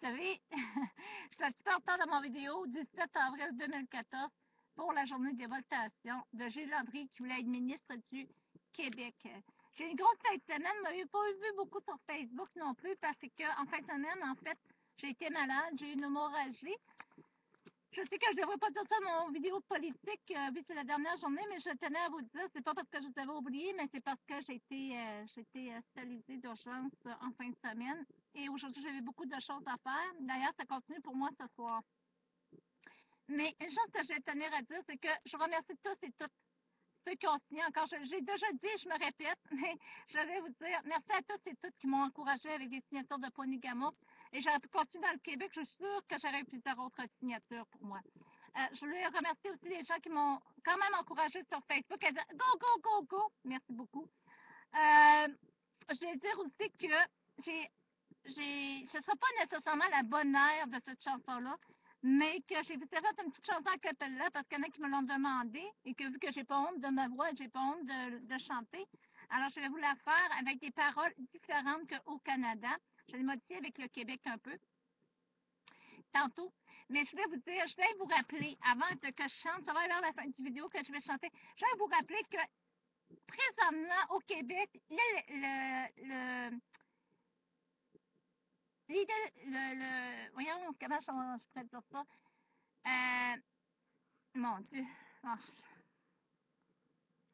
savez, je suis un petit peu en retard de mon vidéo du 7 avril 2014 pour la journée des votations de Gilles Landry qui voulait être ministre du Québec. J'ai une grosse fin de semaine, je n'avais pas vu beaucoup sur Facebook non plus parce que en fin de semaine, en fait, j'ai été malade, j'ai eu une hémorragie. Je sais que je ne devrais pas dire ça dans mon vidéo de politique, vu que c'est la dernière journée, mais je tenais à vous dire, c'est pas parce que je vous avais oublié, mais c'est parce que j'ai été hospitalisée d'urgence en fin de semaine. Et aujourd'hui, j'avais beaucoup de choses à faire. D'ailleurs, ça continue pour moi ce soir. Mais une chose que je vais tenir à dire, c'est que je remercie tous et toutes ceux qui ont signé encore. J'ai déjà dit, je me répète, mais je vais vous dire merci à tous et toutes qui m'ont encouragé avec des signatures de Ponygamour. Et j'aurais pu continuer dans le Québec. Je suis sûre que j'aurais eu plusieurs autres signatures pour moi. Je voulais remercier aussi les gens qui m'ont quand même encouragé sur Facebook à dire go, go, go, go. Merci beaucoup. Je vais dire aussi que ce ne sera pas nécessairement la bonne aire de cette chanson-là, mais que j'ai fait une petite chanson à cappella parce qu'il y en a qui me l'ont demandé et que vu que j'ai pas honte de ma voix et j'ai pas honte de chanter, alors je vais vous la faire avec des paroles différentes qu'au Canada. Je l'ai modifiée avec le Québec un peu tantôt. Mais je vais vous dire, je vais vous rappeler, avant que je chante, ça va vers la fin du vidéo que je vais chanter, je vais vous rappeler que présentement au Québec, voyons, comment je pourrais dire ça? Mon Dieu. Oh,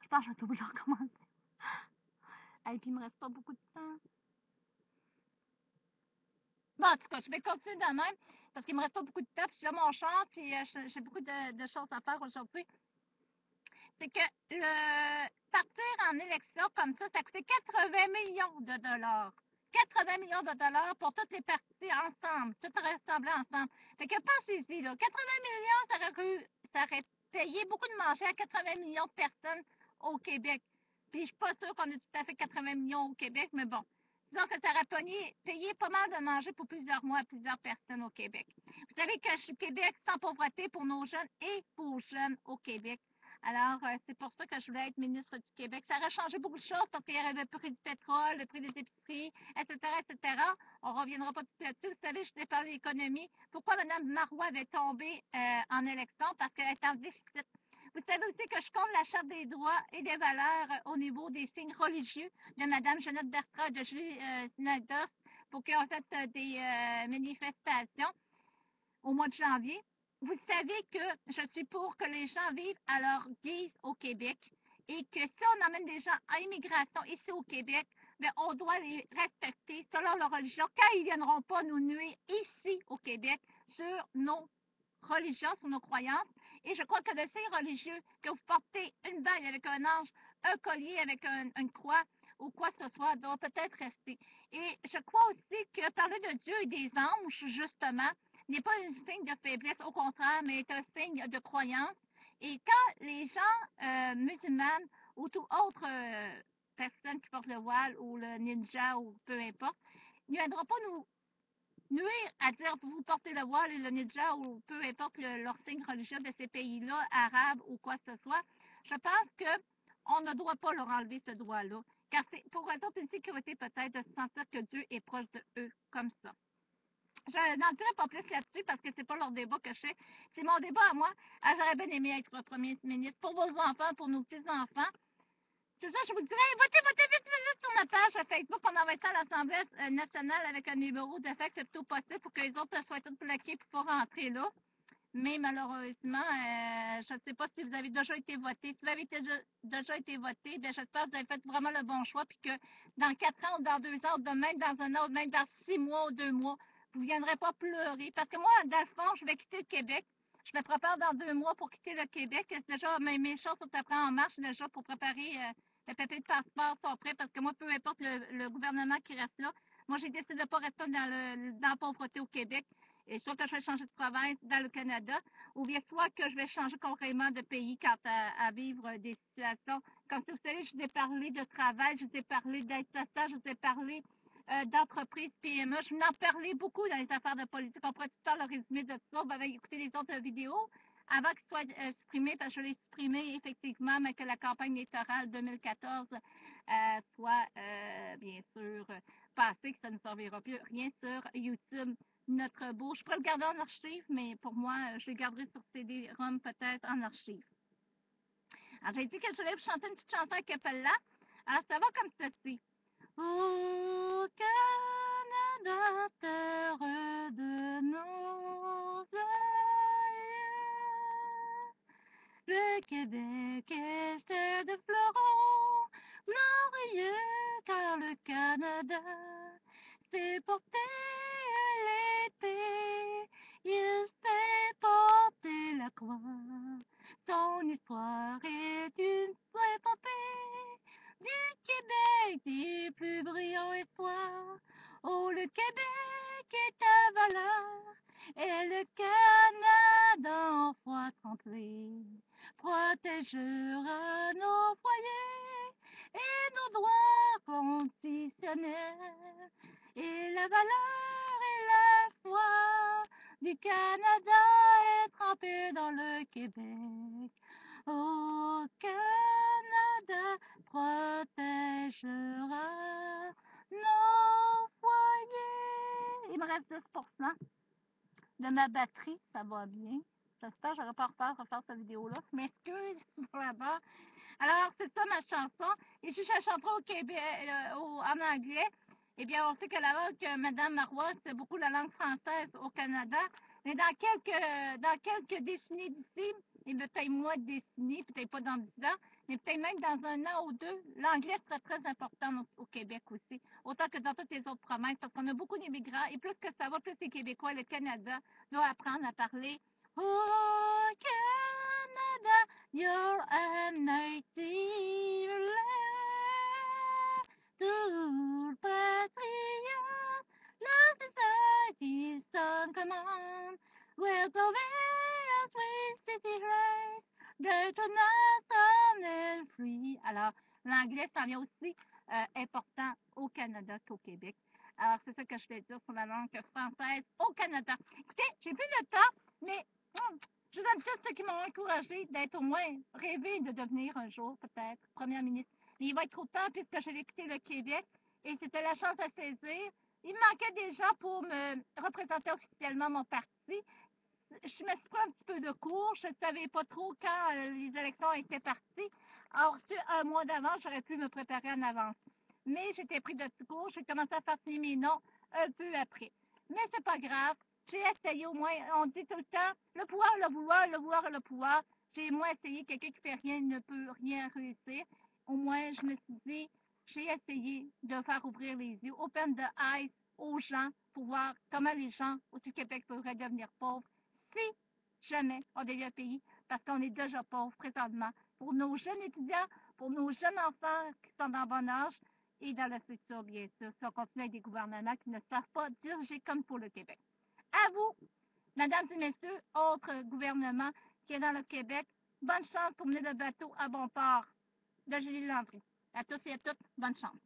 je pense que je vais tout vous recommencer. Et puis, il me reste pas beaucoup de temps. Bon, en tout cas, je vais continuer de même parce qu'il me reste pas beaucoup de temps. Puis, là, mon char, puis j'ai beaucoup de choses à faire aujourd'hui. C'est que partir en élection comme ça coûtait 80 millions de dollars. 80 millions de dollars pour toutes les parties ensemble, toutes rassemblées ensemble. Fait que pensez-y, là, 80 millions, ça aurait payé beaucoup de manger à 80 millions de personnes au Québec. Puis je suis pas sûre qu'on ait tout à fait 80 millions au Québec, mais bon. Disons que ça aurait payé pas mal de manger pour plusieurs mois à plusieurs personnes au Québec. Vous savez que je suis Québec sans pauvreté pour nos jeunes et pour jeunes au Québec. Alors, c'est pour ça que je voulais être ministre du Québec. Ça aurait changé beaucoup de choses parce qu'il y aurait le prix du pétrole, le prix des épiceries, etc., etc. On ne reviendra pas tout là-dessus. Vous savez, je t'ai parlé d'économie. Pourquoi Mme Marois avait tombé en élection? Parce qu'elle est en déficit. Vous savez aussi que je compte la Charte des droits et des valeurs au niveau des signes religieux de Mme Jeannette Bertrand et de Julie Snyder pour qu'ils ont fait des manifestations au mois de janvier. Vous savez que je suis pour que les gens vivent à leur guise au Québec et que si on amène des gens à immigration ici au Québec, bien, on doit les respecter selon leur religion quand ils ne viendront pas nous nuire ici au Québec sur nos religions, sur nos croyances. Et je crois que le signe religieux, que vous portez une bague avec un ange, un collier avec une croix ou quoi que ce soit, doit peut-être rester. Et je crois aussi que parler de Dieu et des anges, justement, n'est pas un signe de faiblesse, au contraire, mais est un signe de croyance. Et quand les gens musulmanes ou toute autre personne qui porte le voile ou le ninja ou peu importe, ne viendront pas nous nuire à dire vous portez le voile et le ninja ou peu importe leur signe religieux de ces pays-là, arabes ou quoi que ce soit. Je pense qu'on ne doit pas leur enlever ce droit-là, car c'est pour raison d'une sécurité peut-être de se sentir que Dieu est proche de eux comme ça. Je n'en dirai pas plus là-dessus parce que c'est pas leur débat que je fais. C'est mon débat à moi. Ah, j'aurais bien aimé être premier ministre pour vos enfants, pour nos petits-enfants. C'est ça, je vous dirais, votez vite sur notre page Facebook. On envoie ça à l'Assemblée nationale avec un numéro de fait que c'est tout possible pour que les autres soient tous bloqués pour pouvoir rentrer là. Mais malheureusement, je ne sais pas si vous avez déjà été voté. Si vous avez déjà été voté, bien, j'espère que vous avez fait vraiment le bon choix, puis que dans 4 ans ou dans 2 ans, ou même dans un autre, même dans 6 mois ou 2 mois, vous ne viendrez pas pleurer. Parce que moi, dans le fond, je vais quitter le Québec. Je me prépare dans 2 mois pour quitter le Québec. C'est déjà, mes choses sont après en marche déjà pour préparer le papier de passeport sont prêts parce que moi, peu importe le gouvernement qui reste là, moi, j'ai décidé de ne pas rester dans la pauvreté au Québec. Et soit que je vais changer de province dans le Canada, ou bien soit que je vais changer complètement de pays quant à vivre des situations. Comme si vous savez, je vous ai parlé de travail, je vous ai parlé d'aide sociale, je vous ai parlé d'entreprise PME. Je vous en parlais beaucoup dans les affaires de politique. On pourrait tout faire le résumé de tout ça. On va écouter les autres vidéos avant qu'il soit supprimé, parce que je l'ai supprimé effectivement, mais que la campagne électorale 2014 soit, bien sûr, passé que ça ne servira plus rien sur YouTube. Notre beau, je pourrais le garder en archive, mais pour moi, je le garderai sur CD-ROM peut-être en archive. Alors, j'ai dit que je voulais vous chanter une petite chanson à cappella. Alors, ça va comme ceci. Au Canada, terre de nos aïeux, le Québec est terre de fleurons, glorieux, car le Canada s'est porté l'épée, il s'est porté la croix. Son histoire est une épopée du Québec, des plus brillants espoirs. Oh, le Québec est à valeur, et le Canada en froid tremblé protégera nos foyers et nos droits constitutionnels. Et la valeur et la foi du Canada est trempée dans le Québec. Au Canada protégera nos foyers. Il me reste 10% de ma batterie, ça va bien. J'espère que je n'aurai pas refaire cette vidéo-là. Je m'excuse pour la barre. Alors, c'est ça ma chanson. Et si je la chanterai au Québec, en anglais, eh bien, on sait que la langue que Mme Marois, c'est beaucoup la langue française au Canada. Mais dans quelques décennies d'ici, et peut-être moins de décennies, peut-être pas dans 10 ans, mais peut-être même dans un an ou deux, l'anglais sera très important au Québec aussi, autant que dans toutes les autres provinces, parce qu'on a beaucoup d'immigrants, et plus que ça va, plus les Québécois, le Canada doit apprendre à parler « Oh, Canada, you're a native land, tout patriote, le society son command, we'll go there, sweet city race, great nation and free. » Alors, l'anglais, ça vient aussi important au Canada qu'au Québec. Alors, c'est ça que je vais dire sur la langue française au Canada. Écoutez, j'ai plus le temps, mais je vous aime tous ceux qui m'ont encouragé d'être au moins rêvé de devenir un jour, peut-être, première ministre. Mais il va être trop tard puisque je vais quitter le Québec et c'était la chance à saisir. Il me manquait des gens pour me représenter officiellement mon parti. Je me suis pris un petit peu de cours. Je ne savais pas trop quand les élections étaient parties. Alors, un mois d'avance, j'aurais pu me préparer en avance. Mais j'étais pris de petits cours. J'ai commencé à faire signer mes noms un peu après. Mais c'est pas grave. J'ai essayé au moins. On dit tout le temps, le pouvoir, le vouloir, le vouloir, le pouvoir. J'ai moins essayé. Quelqu'un qui fait rien ne peut rien réussir. Au moins, je me suis dit, j'ai essayé de faire ouvrir les yeux, open the eyes aux gens pour voir comment les gens au Québec pourraient devenir pauvres si jamais on devient un pays, parce qu'on est déjà pauvres présentement. Pour nos jeunes étudiants, pour nos jeunes enfants qui sont en bon âge et dans le futur, bien sûr, si on continue avec des gouvernements qui ne savent pas diriger comme pour le Québec. À vous, mesdames et messieurs, autres gouvernements qui est dans le Québec, bonne chance pour mener le bateau à bon port de Julie Landry. À tous et à toutes, bonne chance.